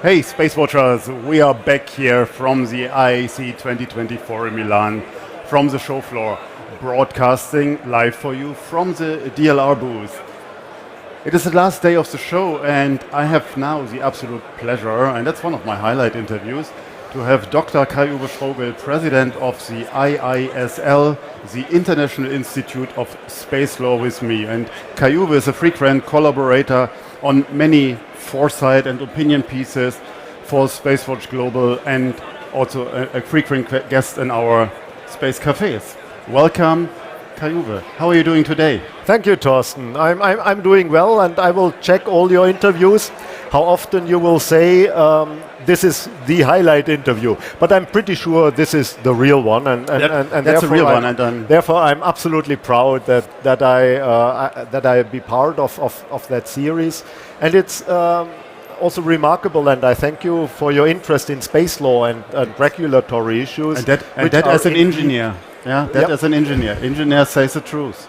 Hey, Space Watchers, we are back here from the IAC 2024 in Milan, from the show floor, broadcasting live for you from the DLR booth. It is the last day of the show, and I have now the absolute pleasure, and that's one of my highlight interviews, to have Dr. Kai-Uwe Schrogl, president of the IISL, the International Institute of Space Law, with me. And Kai-Uwe is a frequent collaborator on many foresight and opinion pieces for SpaceWatch.Global and also a frequent guest in our Space Cafés. Welcome, Kai-Uwe. How are you doing today? Thank you, Torsten. I'm doing well, and I will check all your interviews. How often you will say this is the highlight interview, but I'm pretty sure this is the real one, and that's a real one. And therefore, I'm absolutely proud that I be part of that series, and it's also remarkable. And I thank you for your interest in space law and regulatory issues. And that as an engineer, as an engineer, engineer says the truth.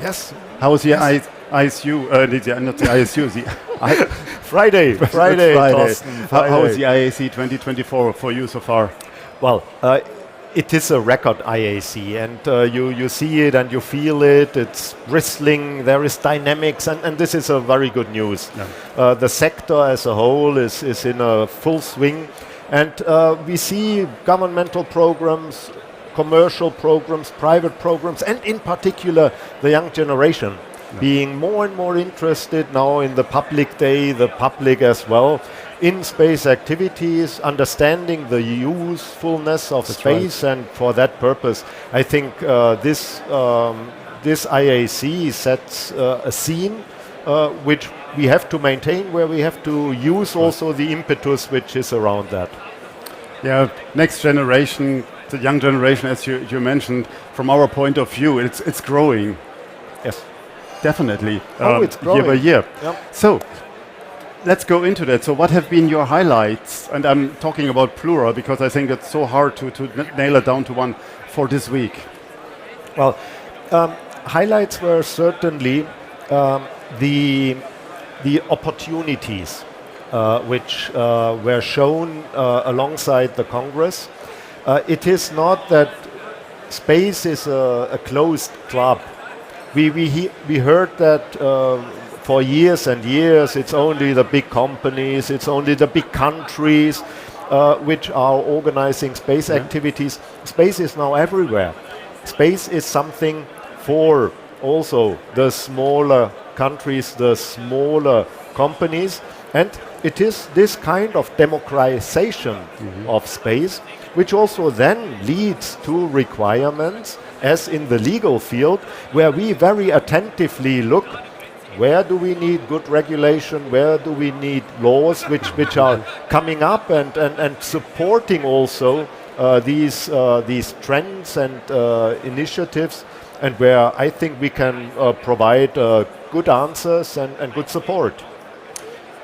Yes. How is the ISU? Not the ISU. Friday. Torsten, how is the IAC 2024 for you so far? Well, it is a record IAC, and you see it and you feel it. It's bristling. There is dynamics, and this is a very good news. Yeah. The sector as a whole is in a full swing, and we see governmental programs, commercial programs, private programs, and in particular the young generation being more and more interested now in the public day, the public as well, in space activities, understanding the usefulness of space, and for that purpose, I think this IAC sets a scene which we have to maintain, where we have to use also the impetus which is around that. Yeah, next generation, the young generation, as you mentioned, from our point of view, it's growing. Yes. Definitely, it's growing. year by year. Yep. So, let's go into that. So, what have been your highlights? And I'm talking about plural because I think it's so hard to nail it down to one for this week. Well, highlights were certainly the opportunities which were shown alongside the Congress. It is not that space is a closed club. We heard that for years and years it's only the big companies, it's only the big countries which are organizing space activities. Space is now everywhere. Space is something for also the smaller countries, the smaller companies, and it is this kind of democratization of space which also then leads to requirements, as in the legal field, where we very attentively look, where do we need good regulation, where do we need laws which are coming up and supporting also these trends and initiatives, and where I think we can provide good answers and good support.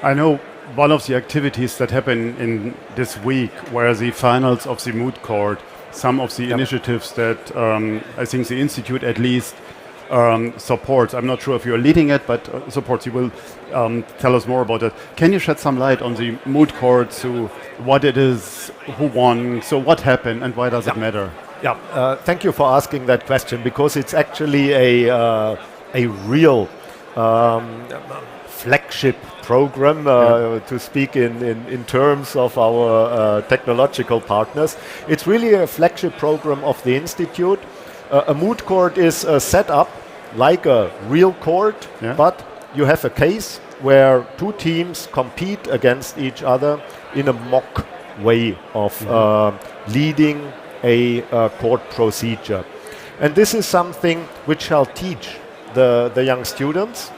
I know one of the activities that happened in this week were the finals of the Moot Court. Some of the initiatives that I think the Institute at least supports. I'm not sure if you're leading it, but supports. You will tell us more about it. Can you shed some light on the Moot Court, so what it is, who won, so what happened, and why does it matter? Yeah, thank you for asking that question, because it's actually a real flagship program, to speak in terms of our technological partners. It's really a flagship program of the Institute. A moot court is set up like a real court, but you have a case where two teams compete against each other in a mock way of leading a court procedure. And this is something which shall teach the young students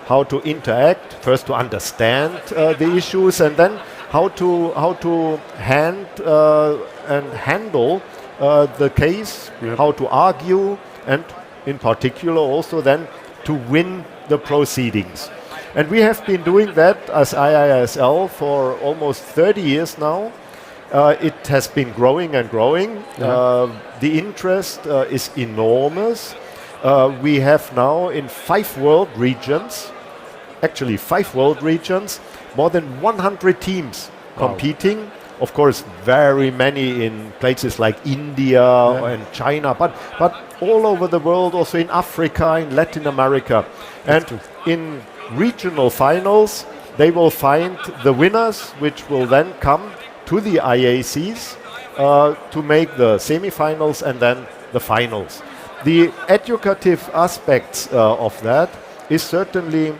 how to interact, first to understand the issues, and then how to handle the case, how to argue, and in particular also then to win the proceedings. And we have been doing that as IISL for almost 30 years now. It has been growing and growing. The interest is enormous. We have now in 5 world regions, more than 100 teams competing. Of course, very many in places like India and China, but all over the world, also in Africa, in Latin America. And in regional finals, they will find the winners, which will then come to the IACs to make the semifinals and then the finals. The educative aspects of that is certainly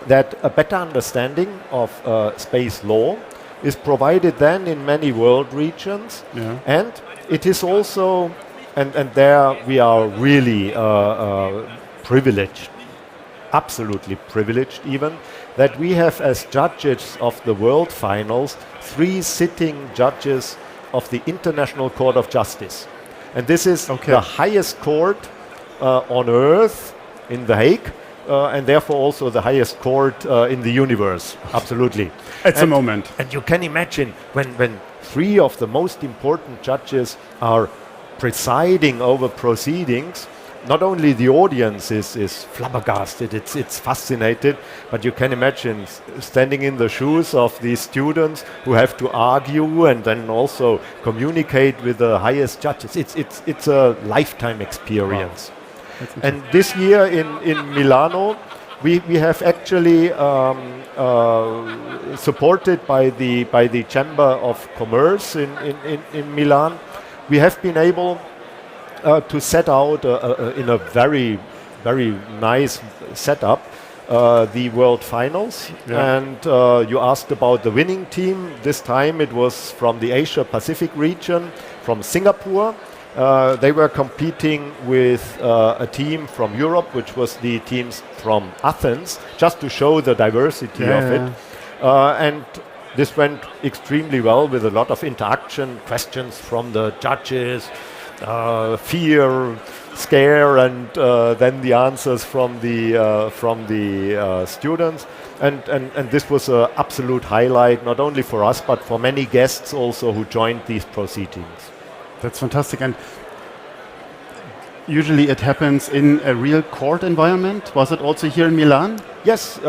that a better understanding of space law is provided then in many world regions, and it is also, and there we are really privileged, absolutely privileged even, that we have as judges of the world finals 3 sitting judges of the International Court of Justice. And this is the highest court on Earth in The Hague, and therefore also the highest court in the universe. Absolutely. At the moment. And you can imagine when 3 of the most important judges are presiding over proceedings, not only the audience is flabbergasted, it's fascinated, but you can imagine standing in the shoes of these students who have to argue and then also communicate with the highest judges. It's a lifetime experience. Wow. And this year in Milano, we have actually supported by the Chamber of Commerce in Milan, we have been able to set out in a very, very nice setup the World Finals. And you asked about the winning team. This time it was from the Asia Pacific region, from Singapore. They were competing with a team from Europe, which was the teams from Athens, just to show the diversity of it. And this went extremely well with a lot of interaction, questions from the judges, fear, scare, and then the answers from the students, and this was an absolute highlight, not only for us but for many guests also who joined these proceedings. That's fantastic. And usually it happens in a real court environment. Was it also here in Milan? Yes,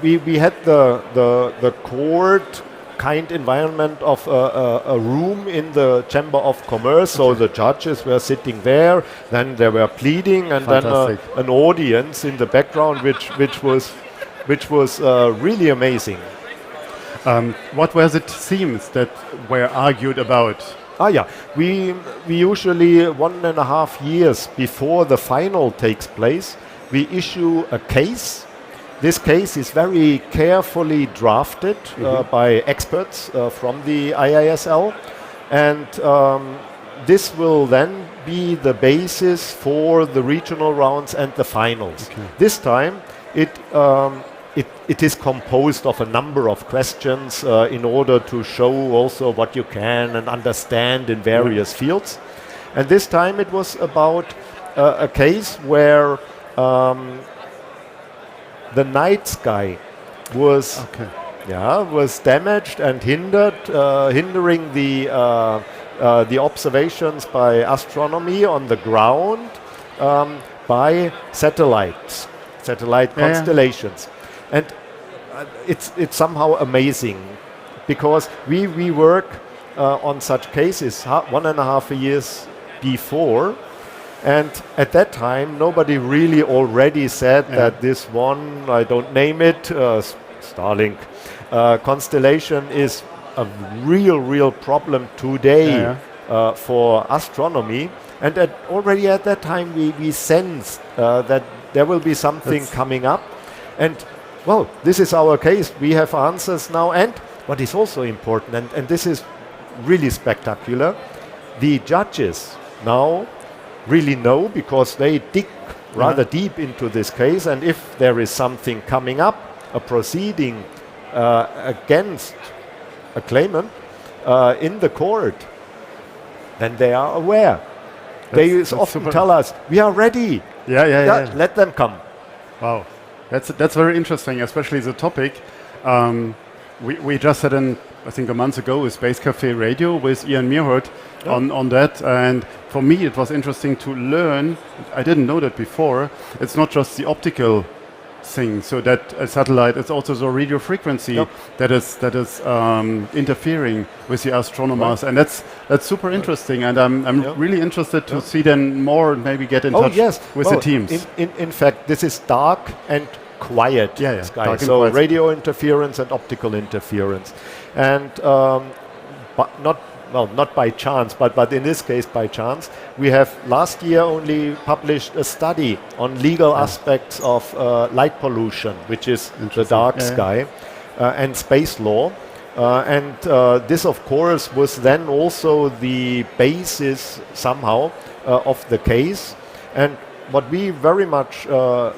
we had the court kind environment of a room in the Chamber of Commerce. So the judges were sitting there, then they were pleading, and then an audience in the background, which was really amazing. What were the themes that were argued about? We usually 1.5 years before the final takes place, we issue a case. This case is very carefully drafted by experts from the IISL, and this will then be the basis for the regional rounds and the finals. This time it is composed of a number of questions in order to show also what you can and understand in various fields. And this time it was about a case where the night sky was damaged and hindering the observations by astronomy on the ground by satellite constellations. And it's somehow amazing because we work on such cases 1.5 years before. And at that time, nobody really already said that this one, I don't name it, Starlink constellation is a real problem today for astronomy. And already at that time, we sensed that there will be something coming up. And, well, this is our case. We have answers now. And what is also important, and this is really spectacular, the judges now really know, because they dig rather deep into this case, and if there is something coming up, a proceeding against a claimant in the court, then they are aware. They often tell us, we are ready. Let them come. Wow, that's very interesting, especially the topic. We just had I think a month ago, a Space Café radio with Ian Meerhout on that, and for me it was interesting to learn. I didn't know that before. It's not just the optical thing, so that a satellite is also the radio frequency that is interfering with the astronomers, and that's super interesting. And I'm really interested to see then more, maybe get in touch with the teams. In fact, this is dark and quiet sky, so radio interference and optical interference, and but not by chance, but in this case by chance, we have last year only published a study on legal aspects of light pollution, which is the dark sky, and space law. And this, of course, was then also the basis somehow of the case. And what we very much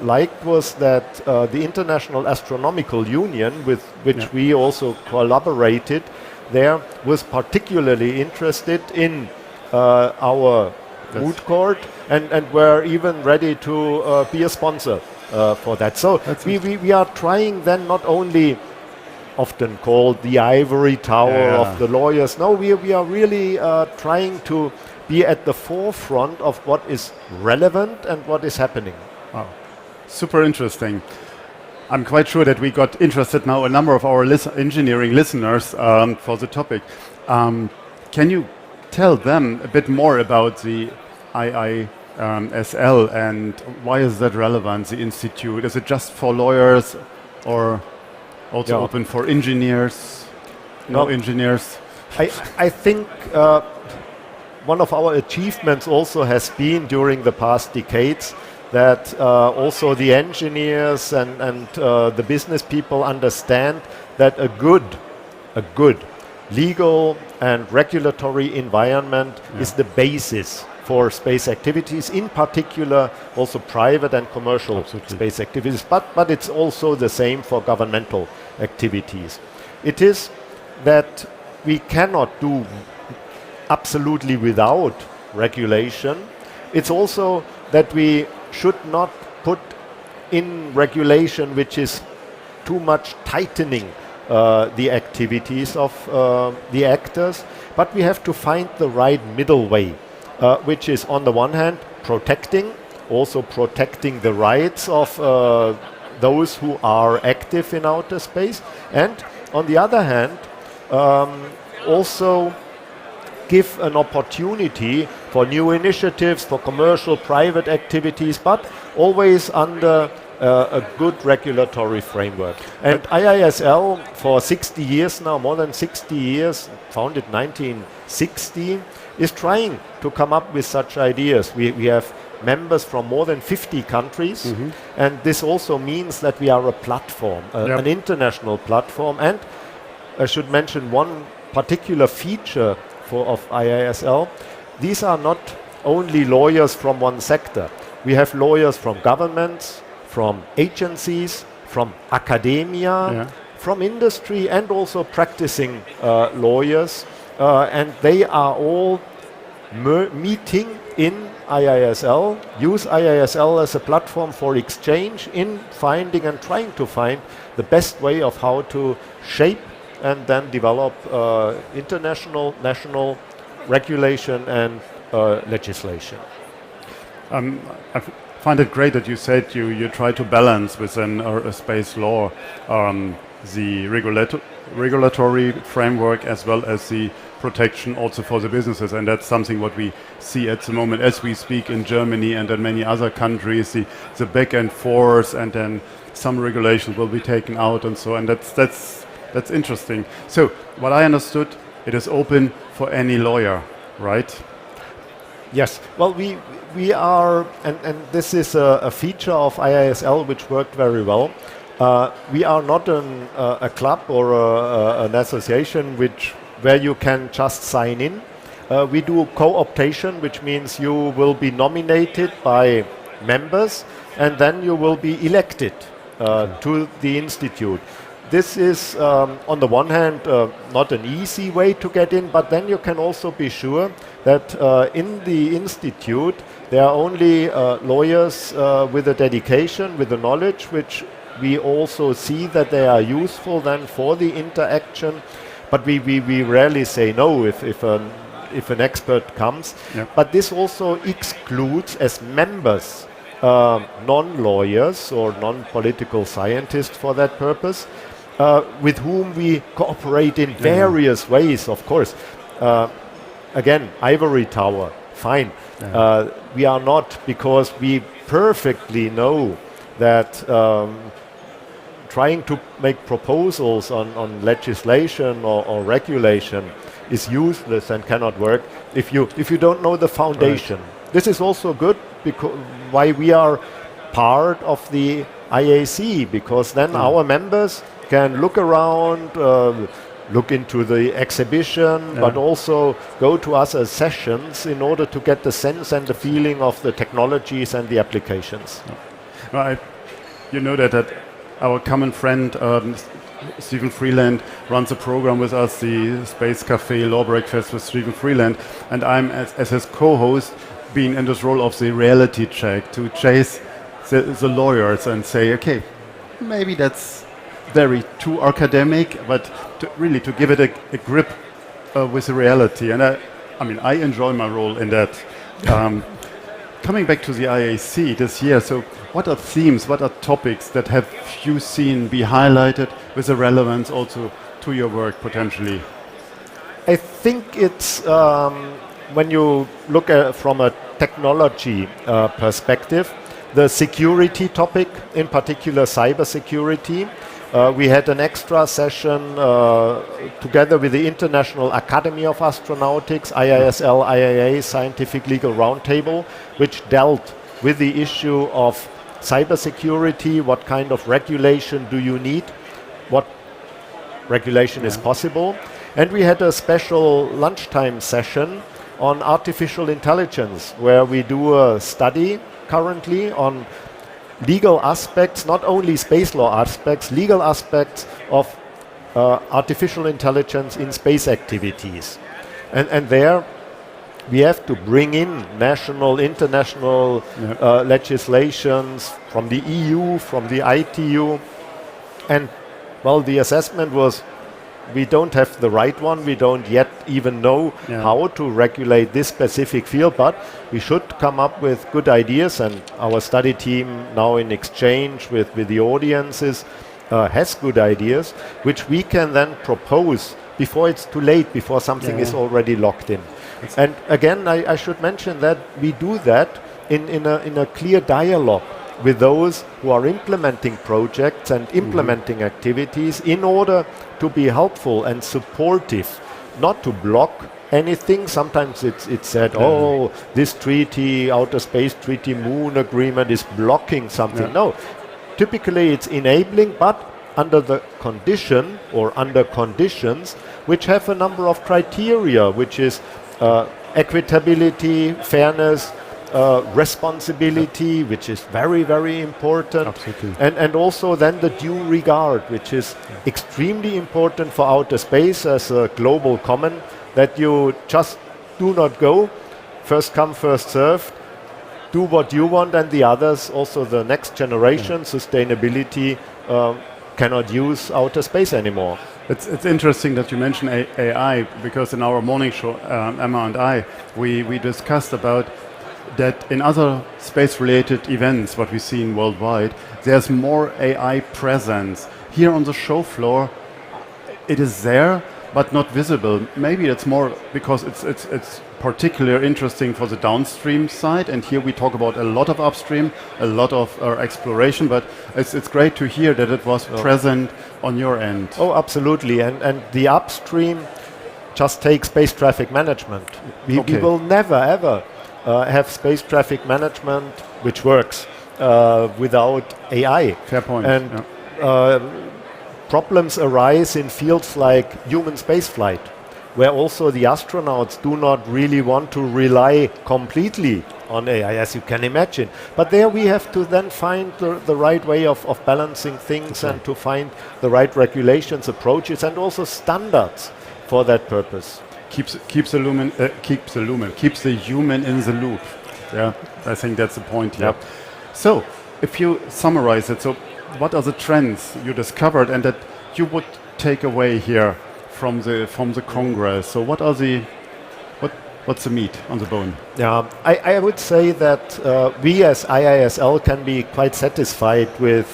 liked was that the International Astronomical Union, with which we also collaborated there, was particularly interested in our Moot Court, and were even ready to be a sponsor for that. So we are trying then not only often called the ivory tower of the lawyers. No, we are really trying to be at the forefront of what is relevant and what is happening. Wow. Super interesting. I'm quite sure that we got interested now, a number of our engineering listeners for the topic. Can you tell them a bit more about the IISL and why is that relevant, the institute? Is it just for lawyers or also open for engineers? No engineers? I think one of our achievements also has been during the past decades that also the engineers and the business people understand that a good legal and regulatory environment is the basis for space activities, in particular also private and commercial space activities, but it's also the same for governmental activities. It is that we cannot do absolutely without regulation. It's also that we should not put in regulation which is too much tightening the activities of the actors, but we have to find the right middle way, which is on the one hand protecting the rights of those who are active in outer space, and on the other hand also give an opportunity for new initiatives, for commercial, private activities, but always under a good regulatory framework. And IISL, for 60 years now, more than 60 years, founded 1960, is trying to come up with such ideas. We have members from more than 50 countries, and this also means that we are a platform, an international platform. And I should mention one particular feature of IISL. These are not only lawyers from one sector. We have lawyers from governments, from agencies, from academia, from industry, and also practicing lawyers. And they are all meeting in IISL, use IISL as a platform for exchange in finding and trying to find the best way of how to shape and then develop international, national regulation and legislation. I find it great that you said you try to balance within a space law the regulatory framework as well as the protection also for the businesses, and that's something what we see at the moment as we speak in Germany and in many other countries, the back and forth, and then some regulations will be taken out and so, and that's interesting. So what I understood, it is open for any lawyer, right? Yes. Well, we are, and this is a feature of IISL which worked very well. We are not a club or an association where you can just sign in. We do co-optation, which means you will be nominated by members and then you will be elected to the institute. This is, on the one hand, not an easy way to get in, but then you can also be sure that in the institute there are only lawyers with a dedication, with a knowledge, which we also see that they are useful then for the interaction. But we rarely say no if an expert comes. Yep. But this also excludes, as members non-lawyers or non-political scientists for that purpose, with whom we cooperate in various ways, of course. Again, ivory tower, fine. We are not, because we perfectly know that trying to make proposals on legislation or regulation is useless and cannot work if you don't know the foundation. Right. This is also good because why we are part of the IAC, because then our members can look around, look into the exhibition, but also go to us as sessions in order to get the sense and the feeling of the technologies and the applications. Well, you know that our common friend Stephen Freeland runs a program with us, the Space Café Law Breakfast with Stephen Freeland, and I'm as his co-host being in this role of the reality check to chase the lawyers and say, okay, maybe that's very too academic, but really to give it a grip with the reality. And I mean, I enjoy my role in that. Coming back to the IAC this year, so what are themes, what are topics that have you seen be highlighted with a relevance also to your work potentially? I think it's, when you look at from a technology perspective, the security topic, in particular cyber security. We had an extra session together with the International Academy of Astronautics, IISL, IAA, Scientific Legal Roundtable, which dealt with the issue of cybersecurity. What kind of regulation do you need? What regulation is possible? And we had a special lunchtime session on artificial intelligence, where we do a study currently on legal aspects, not only space law aspects, legal aspects of artificial intelligence in space activities. And there we have to bring in national, international legislations from the EU, from the ITU. And, well, the assessment was we don't have the right one. We don't yet even know how to regulate this specific field, but we should come up with good ideas. And our study team, now in exchange with the audiences, has good ideas, which we can then propose before it's too late, before something is already locked in. And again, I should mention that we do that in a clear dialogue with those who are implementing projects and implementing activities, in order to be helpful and supportive, not to block anything. Sometimes it's said, oh, this treaty, Outer Space Treaty, Moon Agreement is blocking something. No, typically it's enabling, but under the condition or under conditions which have a number of criteria, which is equitability, fairness, responsibility, which is very, very important. Absolutely. And also then the due regard, which is extremely important for outer space as a global common, that you just do not go, first come, first served, do what you want, and the others, also the next generation, sustainability, cannot use outer space anymore. It's interesting that you mention AI, because in our morning show, Emma and I, we discussed about that in other space-related events, what we've seen worldwide, there's more AI presence. Here on the show floor, it is there, but not visible. Maybe it's more because it's particularly interesting for the downstream side, and here we talk about a lot of upstream, a lot of exploration, but it's great to hear that it was present on your end. Oh, absolutely, and the upstream, just take space traffic management. We will never, ever have space traffic management which works without AI. Fair point. And problems arise in fields like human spaceflight, where also the astronauts do not really want to rely completely on AI, as you can imagine. But there we have to then find the right way of balancing things and to find the right regulations, approaches, and also standards for that purpose. Keeps the human in the loop. Yeah, I think that's the point here. Yep. So, if you summarize it, so what are the trends you discovered and that you would take away here from the Congress? So, what What's the meat on the bone? Yeah, I would say that we as IISL can be quite satisfied with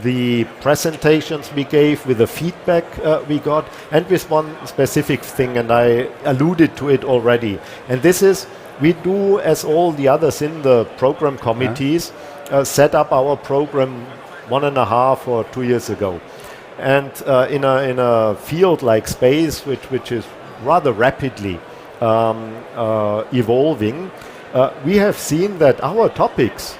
the presentations we gave, with the feedback we got, and with one specific thing, and I alluded to it already. And this is, we do, as all the others in the program committees, set up our program 1.5 or 2 years ago. And in a field like space, which is rather rapidly evolving, we have seen that our topics,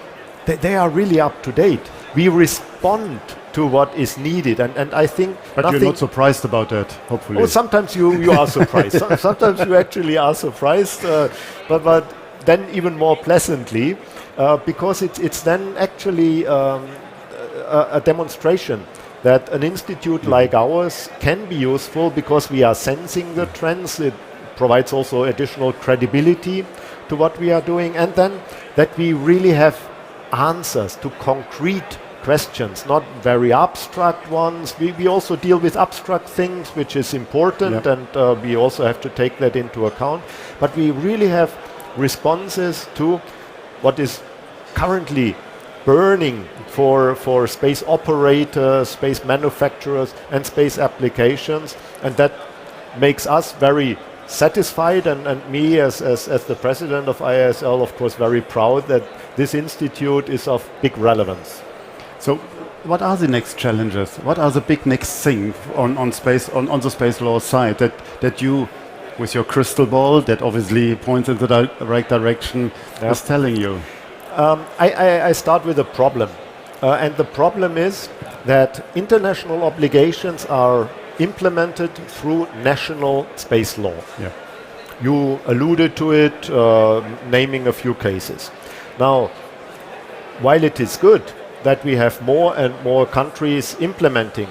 they are really up to date. We respond to what is needed, and I think. But you're not surprised about that, hopefully. Oh, sometimes you are surprised. Sometimes you actually are surprised, but then even more pleasantly, because it's then actually a demonstration that an institute like ours can be useful because we are sensing the trends. It provides also additional credibility to what we are doing, and then that we really have answers to concrete questions, not very abstract ones. We also deal with abstract things, which is important, and we also have to take that into account. But we really have responses to what is currently burning for space operators, space manufacturers, and space applications, and that makes us very satisfied, and me as the president of IISL, of course, very proud that this institute is of big relevance. So what are the next challenges? What are the big next things on space, on the space law side that you, with your crystal ball that obviously points in the right direction, is telling you? I start with a problem, and the problem is that international obligations are implemented through national space law. Yeah. You alluded to it, naming a few cases. Now, while it is good that we have more and more countries implementing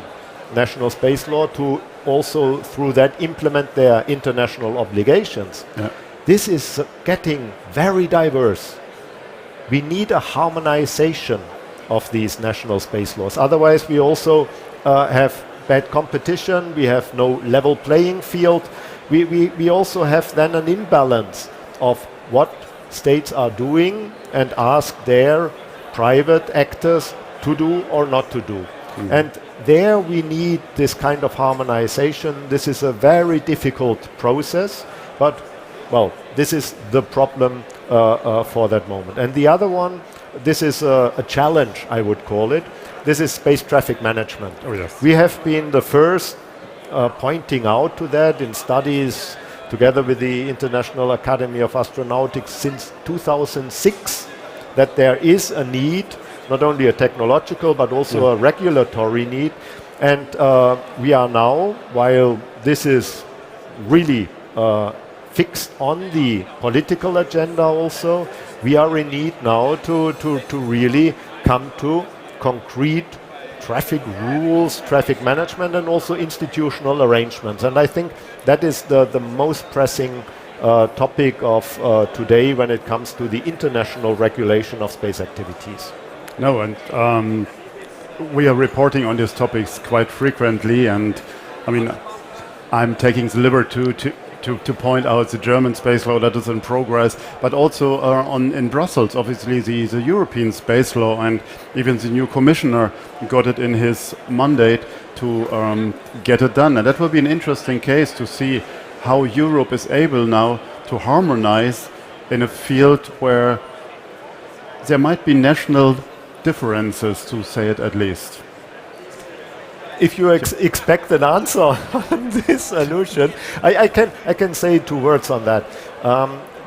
national space law to also through that implement their international obligations, this is getting very diverse. We need a harmonization of these national space laws. Otherwise, we also have bad competition, we have no level playing field. We also have then an imbalance of what states are doing and ask their private actors to do or not to do. And there we need this kind of harmonization. This is a very difficult process, but well, this is the problem for that moment. And the other one, this is a challenge, I would call it. This is space traffic management. Oh, yes. We have been the first pointing out to that in studies together with the International Academy of Astronautics since 2006, that there is a need, not only a technological but also a regulatory need. And we are now, while this is really fixed on the political agenda also, we are in need now to really come to concrete traffic rules, traffic management, and also institutional arrangements. And I think that is the most pressing topic of today when it comes to the international regulation of space activities. No, and we are reporting on these topics quite frequently, and I mean, I'm taking the liberty to point out the German space law that is in progress, but also in Brussels, obviously the European space law, and even the new commissioner got it in his mandate to get it done. And that will be an interesting case to see how Europe is able now to harmonize in a field where there might be national differences, to say it at least. If you expect an answer on this allusion, I can say 2 words on that.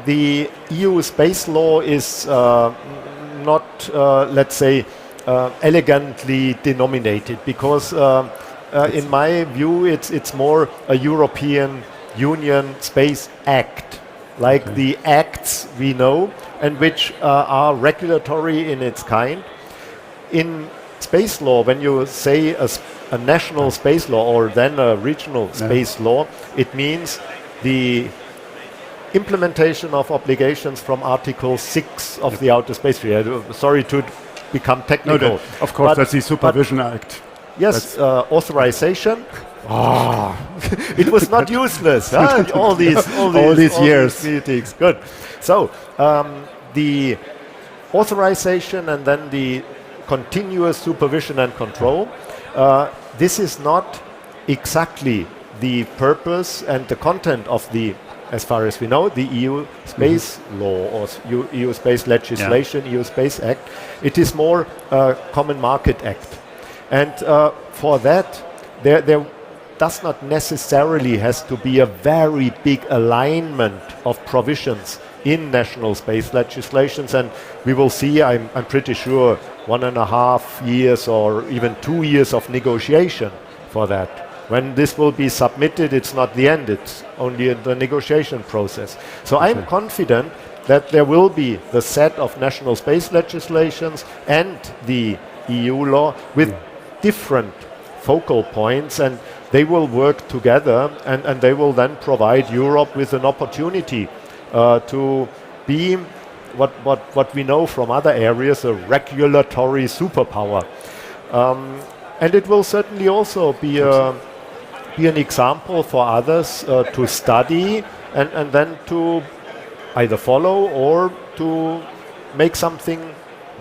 The EU space law is not, let's say, elegantly denominated, because in my view it's more a European Union Space Act, like the acts we know, and which are regulatory in its kind. In space law, when you say a national space law or then a regional space law, it means the implementation of obligations from Article 6 of the Outer Space Treaty. Sorry to become technical. No, of course, that's the Supervision Act. Yes, authorization It was not useless. Huh? all these years meetings. Good. So the authorization and then the continuous supervision and control. This is not exactly the purpose and the content of the, as far as we know, the EU space law or EU space legislation, EU Space Act. It is more a Common Market Act. And for that, there does not necessarily has to be a very big alignment of provisions in national space legislations. And we will see, I'm pretty sure, 1.5 years or even 2 years of negotiation for that. When this will be submitted, it's not the end, it's only in the negotiation process. So I'm confident that there will be the set of national space legislations and the EU law with different focal points, and they will work together, and they will then provide Europe with an opportunity to be what we know from other areas, a regulatory superpower. And it will certainly also be an example for others to study and then to either follow or to make something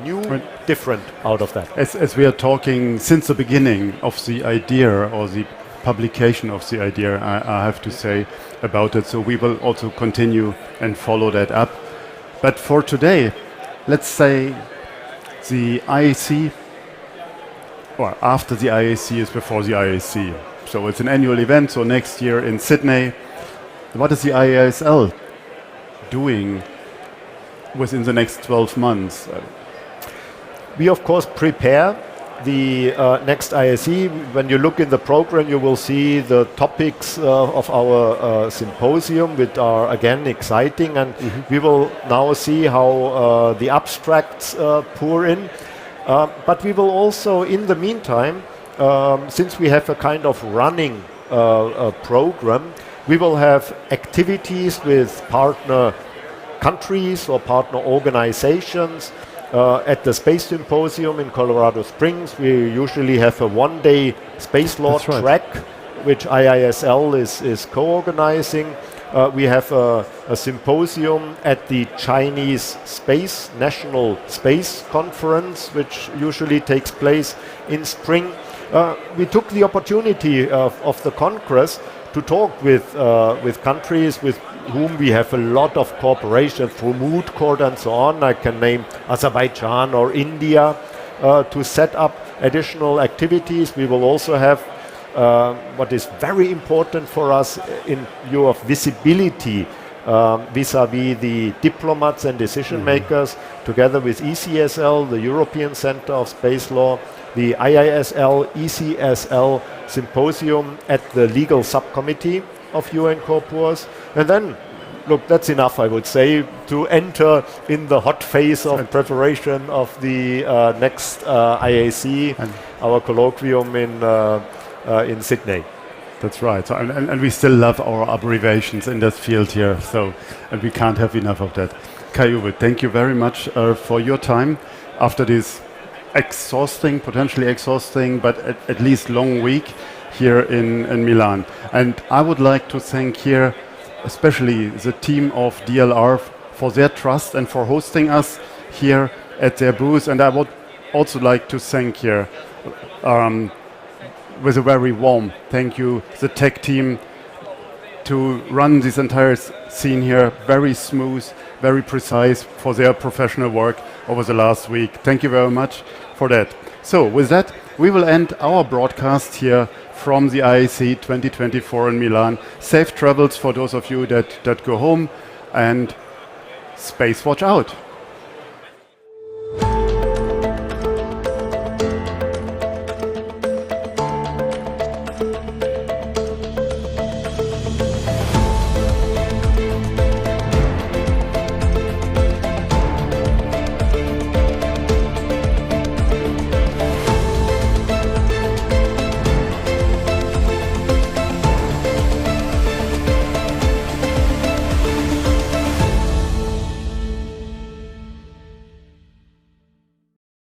new, different out of that. As we are talking since the beginning of the idea or the publication of the idea, I have to say about it. So we will also continue and follow that up. But for today, let's say the IAC, or after the IAC is before the IAC. So it's an annual event, so next year in Sydney. What is the IISL doing within the next 12 months? We, of course, prepare the next IAC. When you look in the program, you will see the topics of our symposium, which are, again, exciting. And we will now see how the abstracts pour in. But we will also, in the meantime, since we have a kind of running program, we will have activities with partner countries or partner organizations. At the Space Symposium in Colorado Springs, we usually have a one-day space law track, which IISL is co-organizing. We have a symposium at the Chinese National Space Conference, which usually takes place in spring. We took the opportunity of the Congress to talk with countries with whom we have a lot of cooperation through Moot Court and so on. I can name Azerbaijan or India to set up additional activities. We will also have what is very important for us in view of visibility vis-à-vis the diplomats and decision makers, together with ECSL, the European Center of Space Law, the IISL, ECSL symposium at the legal subcommittee of UN Corpus. And then, look, that's enough, I would say, to enter in the hot phase of preparation of the next IAC, our colloquium in Sydney. That's right. So, and we still love our abbreviations in this field here, so, and we can't have enough of that. Kai-Uwe, thank you very much for your time after this exhausting, potentially exhausting, but at least long week here in Milan. And I would like to thank here especially the team of DLR for their trust and for hosting us here at their booth. And I would also like to thank here with a very warm thank you the tech team to run this entire scene here very smooth, very precise for their professional work over the last week. Thank you very much for that. So with that, we will end our broadcast here from the IAC 2024 in Milan. Safe travels for those of you that go home, and Space Watch out.